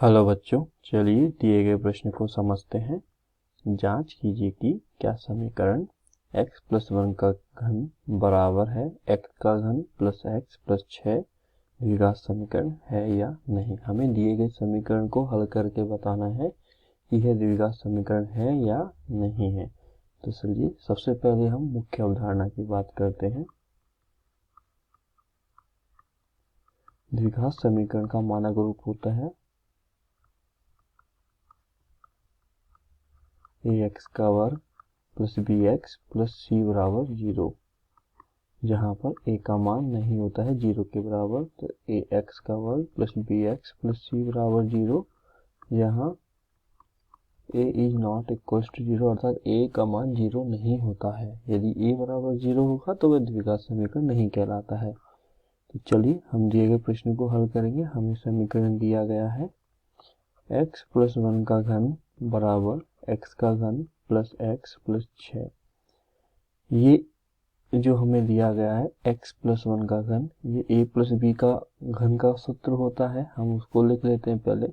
Hello बच्चों, चलिए दिए गए प्रश्न को समझते हैं। जांच कीजिए कि क्या समीकरण x प्लस 1 का घन बराबर है x का घन प्लस x प्लस 6 द्विघात समीकरण है या नहीं। हमें दिए गए समीकरण को हल करके बताना है कि यह द्विघात समीकरण है या नहीं है। तो चलिए सबसे पहले हम मुख्य अवधारणा की बात करते हैं। द्विघात समीकरण का मानक रूप होता है ax का वर्ग प्लस bx प्लस c बराबर 0, जहाँ पर a का मान नहीं होता है 0 के बराबर। तो ax का वर्ग प्लस bx प्लस c बराबर 0, यहाँ a is not equal to 0, अर्थात a का मान 0 नहीं होता है। यदि a बराबर 0 होगा तो वह द्विघात समीकरण नहीं कहलाता है। तो चलिए हम दिए गए प्रश्न को हल करेंगे। हमें समीकरण दिया गया है x प्लस 1 का घन बराबर x का घन प्लस x प्लस 6। ये जो हमें दिया गया है x प्लस 1 का घन, ये a प्लस b का घन का सूत्र होता है। हम उसको लिख लेते हैं पहले,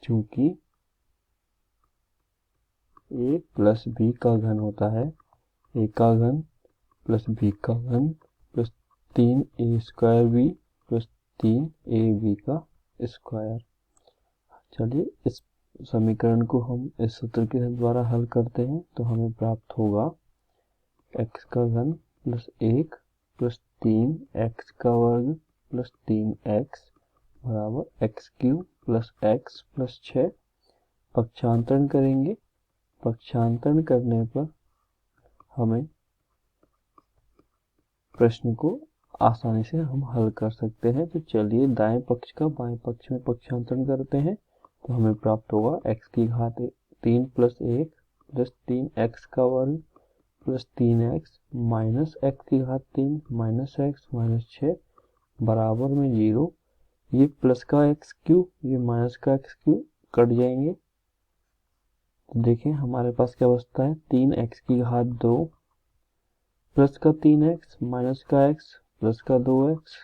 चूंकि a प्लस b का घन होता है a का घन प्लस b का घन plus 3a square b plus 3ab का स्क्वायर। चलिए इस समीकरण को हम इस सूत्र के द्वारा हल करते हैं तो हमें प्राप्त होगा x का घन प्लस 1 प्लस 3x का वर्ग प्लस 3x बराबर x cube plus x plus 6। पक्षांतरण करेंगे, पक्षांतरण करने पर हमें प्रश्न को आसानी से हम हल कर सकते हैं। तो चलिए दाएं पक्ष का बाएं पक्ष में पक्षांतरण करते हैं तो हमें प्राप्त होगा x की घात 3 प्लस 1 प्लस 3x का वर्ग प्लस 3x माइनस x की घात 3 माइनस x माइनस 6 बराबर में 0। ये प्लस का x क्यूब, ये माइनस का x क्यूब कट जाएंगे। तो देखें हमारे पास क्या बचता है, 3x की घात 2 प्लस का 3x माइनस का x प्लस का 2x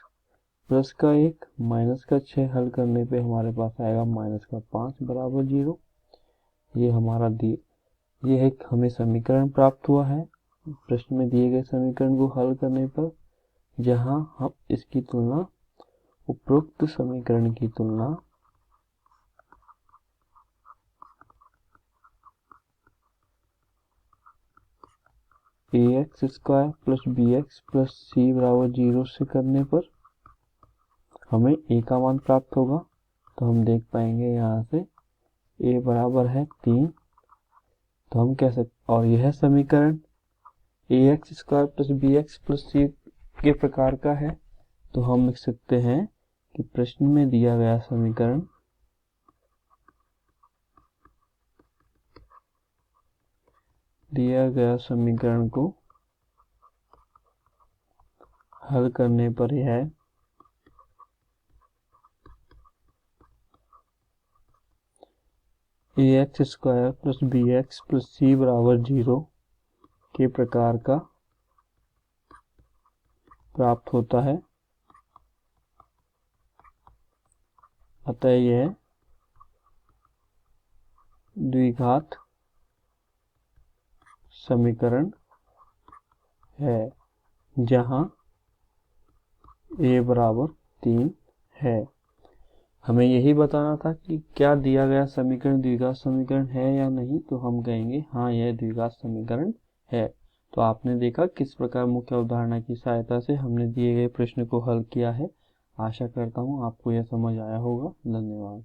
प्लस का 1 माइनस का 6। हल करने पे हमारे पास आएगा माइनस का 5 बराबर 0। ये हमारा ये एक हमें समीकरण प्राप्त हुआ है प्रश्न में दिए गए समीकरण को हल करने पर, जहां हम इसकी तुलना उपरोक्त समीकरण की तुलना ax square plus bx plus c बराबर 0 से करने पर हमें a का मान प्राप्त होगा। तो हम देख पाएंगे यहाँ से a बराबर है 3। तो हम कह सकते, और यह समीकरण ax square plus bx plus c के प्रकार का है। तो हम लिख सकते हैं कि प्रश्न में दिया गया समीकरण को हल करने पर यह ax square plus bx plus c बराबर 0 के प्रकार का प्राप्त होता है। अतः यह द्विघात समीकरण है जहां a बराबर 3 है। हमें यही बताना था कि क्या दिया गया समीकरण द्विघात समीकरण है या नहीं। तो हम कहेंगे हाँ, यह द्विघात समीकरण है। तो आपने देखा किस प्रकार मुख्य अवधारणा की सहायता से हमने दिए गए प्रश्न को हल किया है। आशा करता हूँ आपको यह समझ आया होगा। धन्यवाद।